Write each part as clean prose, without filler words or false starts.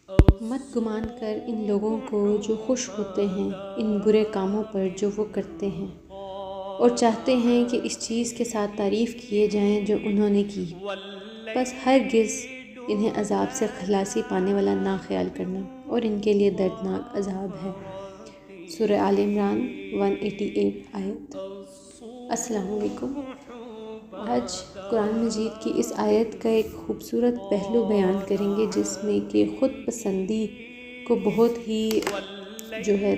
مت گمان کر ان لوگوں کو جو خوش ہوتے ہیں ان برے کاموں پر جو وہ کرتے ہیں اور چاہتے ہیں کہ اس چیز کے ساتھ تعریف کیے جائیں جو انہوں نے کی، بس ہرگز انہیں عذاب سے خلاصی پانے والا نہ خیال کرنا، اور ان کے لیے دردناک عذاب ہے۔ سورہ آل عمران 188 آیت۔ السلام علیکم۔ آج قرآن مجید کی اس آیت کا ایک خوبصورت پہلو بیان کریں گے، جس میں کہ خود پسندی کو بہت ہی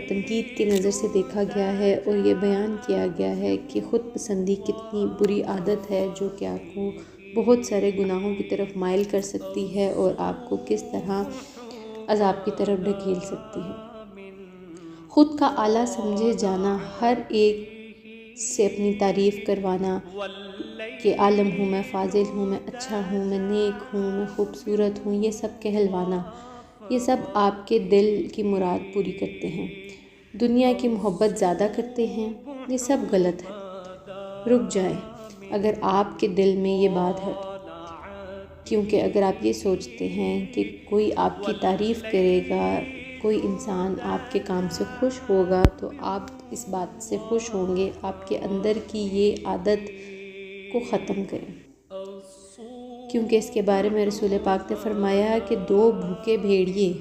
تنقید کی نظر سے دیکھا گیا ہے، اور یہ بیان کیا گیا ہے کہ خود پسندی کتنی بری عادت ہے جو کہ آپ کو بہت سارے گناہوں کی طرف مائل کر سکتی ہے اور آپ کو کس طرح عذاب کی طرف ڈھکیل سکتی ہے۔ خود کا اعلیٰ سمجھے جانا، ہر ایک سے اپنی تعریف کروانا کہ عالم ہوں میں، فاضل ہوں میں، اچھا ہوں میں، نیک ہوں میں، خوبصورت ہوں، یہ سب کہلوانا، یہ سب آپ کے دل کی مراد پوری کرتے ہیں، دنیا کی محبت زیادہ کرتے ہیں، یہ سب غلط ہے۔ رک جائیں اگر آپ کے دل میں یہ بات ہے تو، کیونکہ اگر آپ یہ سوچتے ہیں کہ کوئی آپ کی تعریف کرے گا، کوئی انسان آپ کے کام سے خوش ہوگا تو آپ اس بات سے خوش ہوں گے، آپ کے اندر کی یہ عادت کو ختم کریں، کیونکہ اس کے بارے میں رسول پاک نے فرمایا کہ 2 بھوکے بھیڑیے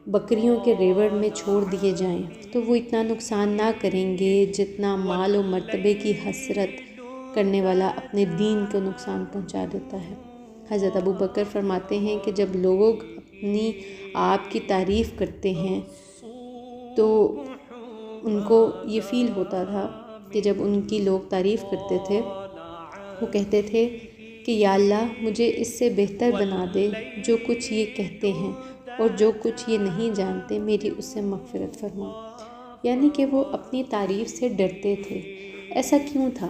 بکریوں کے ریوڑ میں چھوڑ دیے جائیں تو وہ اتنا نقصان نہ کریں گے جتنا مال و مرتبے کی حسرت کرنے والا اپنے دین کو نقصان پہنچا دیتا ہے۔ حضرت ابو بکر فرماتے ہیں کہ جب لوگ اپنی آپ کی تعریف کرتے ہیں تو ان کو یہ فیل ہوتا تھا کہ جب ان کی لوگ تعریف کرتے تھے، وہ کہتے تھے کہ یا اللہ مجھے اس سے بہتر بنا دے، جو کچھ یہ کہتے ہیں اور جو کچھ یہ نہیں جانتے، میری اس سے مغفرت فرما۔ یعنی کہ وہ اپنی تعریف سے ڈرتے تھے۔ ایسا کیوں تھا؟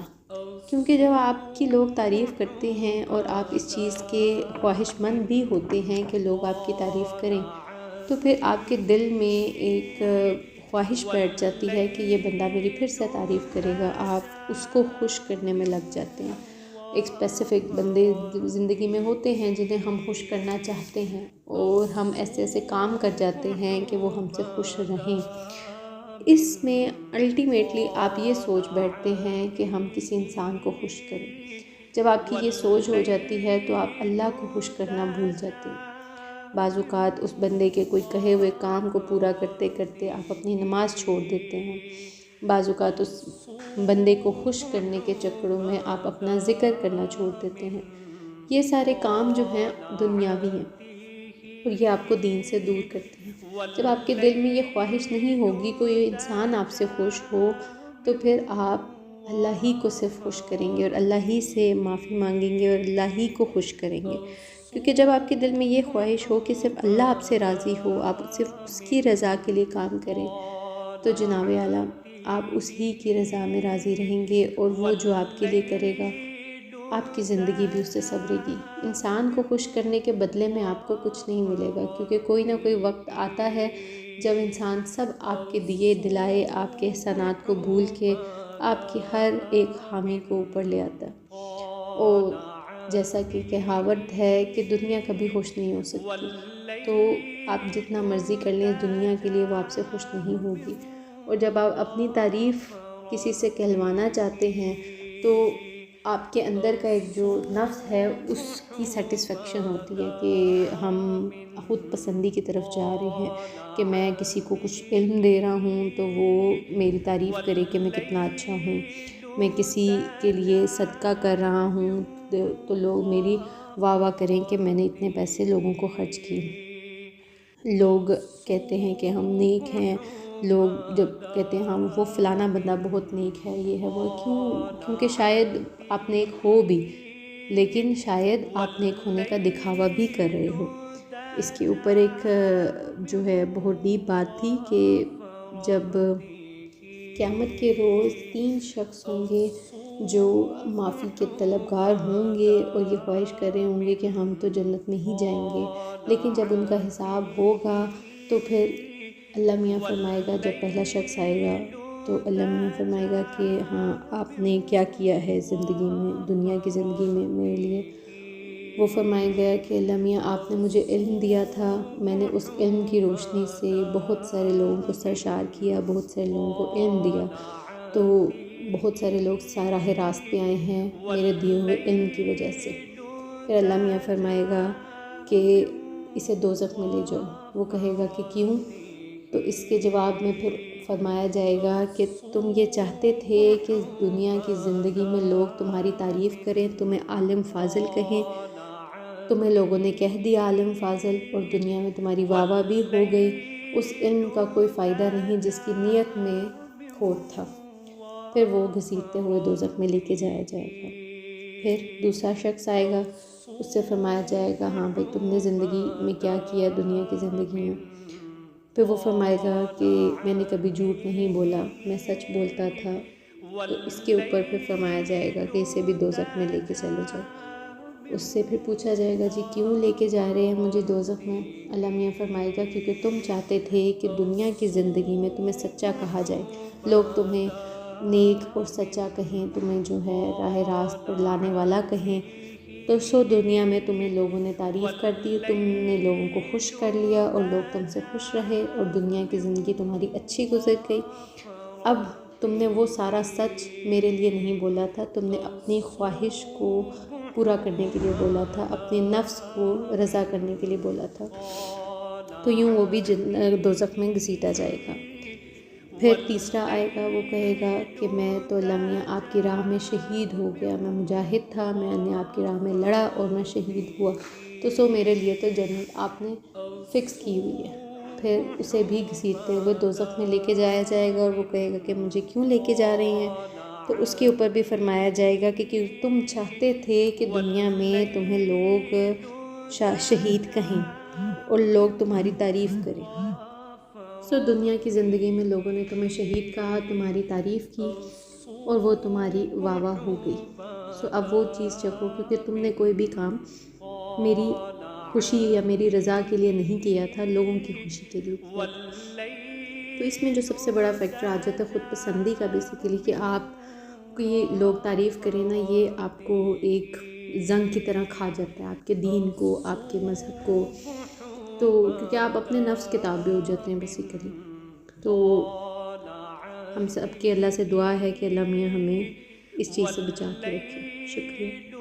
کیونکہ جب آپ کی لوگ تعریف کرتے ہیں اور آپ اس چیز کے خواہش مند بھی ہوتے ہیں کہ لوگ آپ کی تعریف کریں، تو پھر آپ کے دل میں ایک خواہش بیٹھ جاتی ہے کہ یہ بندہ میری پھر سے تعریف کرے گا، آپ اس کو خوش کرنے میں لگ جاتے ہیں۔ ایک اسپیسیفک بندے زندگی میں ہوتے ہیں جنہیں ہم خوش کرنا چاہتے ہیں، اور ہم ایسے ایسے کام کر جاتے ہیں کہ وہ ہم سے خوش رہیں۔ اس میں الٹیمیٹلی آپ یہ سوچ بیٹھتے ہیں کہ ہم کسی انسان کو خوش کریں۔ جب آپ کی یہ سوچ ہو جاتی ہے تو آپ اللہ کو خوش کرنا بھول جاتے ہیں۔ بعض اوقات اس بندے کے کوئی کہے ہوئے کام کو پورا کرتے کرتے آپ اپنی نماز چھوڑ دیتے ہیں۔ بعض اوقات اس بندے کو خوش کرنے کے چکروں میں آپ اپنا ذکر کرنا چھوڑ دیتے ہیں۔ یہ سارے کام جو ہیں دنیاوی ہیں اور یہ آپ کو دین سے دور کرتے ہیں۔ جب آپ کے دل میں یہ خواہش نہیں ہوگی کوئی انسان آپ سے خوش ہو، تو پھر آپ اللہ ہی کو صرف خوش کریں گے اور اللہ ہی سے معافی مانگیں گے اور اللہ ہی کو خوش کریں گے۔ کیونکہ جب آپ کے دل میں یہ خواہش ہو کہ صرف اللہ آپ سے راضی ہو، آپ صرف اس کی رضا کے لیے کام کریں، تو جناب اعلیٰ آپ اس ہی کی رضا میں راضی رہیں گے، اور وہ جو آپ کے لیے کرے گا آپ کی زندگی بھی اس سے سنورے گی۔ انسان کو خوش کرنے کے بدلے میں آپ کو کچھ نہیں ملے گا، کیونکہ کوئی نہ کوئی وقت آتا ہے جب انسان سب آپ کے دیے دلائے، آپ کے احسانات کو بھول کے آپ کی ہر ایک خامی کو اوپر لے آتا ہے۔ اور جیسا کہ کہاوت ہے کہ دنیا کبھی خوش نہیں ہو سکتی، تو آپ جتنا مرضی کر لیں اس دنیا کے لیے وہ آپ سے خوش نہیں ہوگی۔ اور جب آپ اپنی تعریف کسی سے کہلوانا چاہتے ہیں تو آپ کے اندر کا ایک جو نفس ہے اس کی سیٹسفیکشن ہوتی ہے کہ ہم خود پسندی کی طرف جا رہے ہیں، کہ میں کسی کو کچھ علم دے رہا ہوں تو وہ میری تعریف کرے کہ میں کتنا اچھا ہوں، میں کسی کے لیے صدقہ کر رہا ہوں تو لوگ میری واہ واہ کریں کہ میں نے اتنے پیسے لوگوں کو خرچ کیے۔ لوگ کہتے ہیں کہ ہم نیک ہیں، لوگ جب کہتے ہیں ہم وہ فلانا بندہ بہت نیک ہے، یہ ہے وہ، کیونکہ شاید آپ نیک ہو بھی، لیکن شاید آپ نیک ہونے کا دکھاوا بھی کر رہے ہو۔ اس کے اوپر ایک بہت ڈیپ بات تھی کہ جب قیامت کے روز 3 شخص ہوں گے جو معافی کے طلبگار ہوں گے اور یہ خواہش کر رہے ہوں گے کہ ہم تو جنت میں ہی جائیں گے، لیکن جب ان کا حساب ہوگا تو پھر اللہ میاں فرمائے گا، جب پہلا شخص آئے گا تو اللہ میاں فرمائے گا کہ ہاں آپ نے کیا کیا ہے زندگی میں، دنیا کی زندگی میں میرے لیے؟ وہ فرمایا گیا کہ اللہ میاں آپ نے مجھے علم دیا تھا، میں نے اس علم کی روشنی سے بہت سارے لوگوں کو سرشار کیا، بہت سارے لوگوں کو علم دیا، تو بہت سارے لوگ راہ راست پہ آئے ہیں میرے دیے ہوئے علم کی وجہ سے۔ پھر اللہ میاں فرمائے گا کہ اسے دوزخ میں لے جاؤ۔ وہ کہے گا کہ کیوں؟ تو اس کے جواب میں پھر فرمایا جائے گا کہ تم یہ چاہتے تھے کہ دنیا کی زندگی میں لوگ تمہاری تعریف کریں، تمہیں عالم فاضل کہیں، تمہیں لوگوں نے کہہ دیا عالم فاضل، اور دنیا میں تمہاری واہ واہ بھی ہو گئی، اس علم کا کوئی فائدہ نہیں جس کی نیت میں کھوٹ تھا۔ پھر وہ گھسیٹتے ہوئے دوزخ میں لے کے جایا جائے گا۔ پھر دوسرا شخص آئے گا، اس سے فرمایا جائے گا ہاں بھائی تم نے زندگی میں کیا کیا، دنیا کی زندگی میں؟ پھر وہ فرمائے گا کہ میں نے کبھی جھوٹ نہیں بولا، میں سچ بولتا تھا۔ تو اس کے اوپر پھر فرمایا جائے گا کہ اسے بھی دوزخ میں لے کے چلے جاؤ۔ اس سے پھر پوچھا جائے گا جی کیوں لے کے جا رہے ہیں مجھے دوزخ میں؟ اللہ میاں فرمائے گا کیونکہ تم چاہتے تھے کہ دنیا کی زندگی میں تمہیں سچا کہا جائے، لوگ تمہیں نیک اور سچا کہیں، تمہیں جو ہے راہ راست پر لانے والا کہیں، تو سو دنیا میں تمہیں لوگوں نے تعریف کر دی، تم نے لوگوں کو خوش کر لیا اور لوگ تم سے خوش رہے اور دنیا کی زندگی تمہاری اچھی گزر گئی۔ اب تم نے وہ سارا سچ میرے لیے نہیں بولا تھا، تم نے اپنی خواہش کو پورا کرنے کے لیے بولا تھا، اپنے نفس کو رضا کرنے کے لیے بولا تھا۔ تو یوں وہ بھی دوزخ میں گھسیٹا جائے گا۔ پھر تیسرا آئے گا، وہ کہے گا کہ میں تو اللہ میاں آپ کی راہ میں شہید ہو گیا، میں مجاہد تھا، میں نے آپ کی راہ میں لڑا اور میں شہید ہوا، تو سو میرے لیے تو جنت آپ نے فکس کی ہوئی ہے۔ پھر اسے بھی گھسیٹتے ہوئے دوزخ میں لے کے جایا جائے گا، اور وہ کہے گا کہ مجھے کیوں لے کے جا رہے ہیں؟ تو اس کے اوپر بھی فرمایا جائے گا کہ تم چاہتے تھے کہ دنیا میں تمہیں لوگ شہید کہیں اور لوگ تمہاری تعریف کریں، سو دنیا کی زندگی میں لوگوں نے تمہیں شہید کہا، تمہاری تعریف کی اور وہ تمہاری واہ واہ ہو گئی، سو اب وہ چیز چکھو، کیونکہ تم نے کوئی بھی کام میری خوشی یا میری رضا کے لیے نہیں کیا تھا، لوگوں کی خوشی کے لیے کیا تھا۔ تو اس میں جو سب سے بڑا فیکٹر آ جاتا ہے خود پسندی کا، بیسیکلی کہ آپ کی لوگ تعریف کریں نا، یہ آپ کو ایک زنگ کی طرح کھا جاتا ہے، آپ کے دین کو، آپ کے مذہب کو، تو کیونکہ آپ اپنے نفس کے تابع ہو جاتے ہیں بیسیکلی۔ تو ہم سب کی اللہ سے دعا ہے کہ اللہ میاں ہمیں اس چیز سے بچا کے رکھے۔ شکریہ۔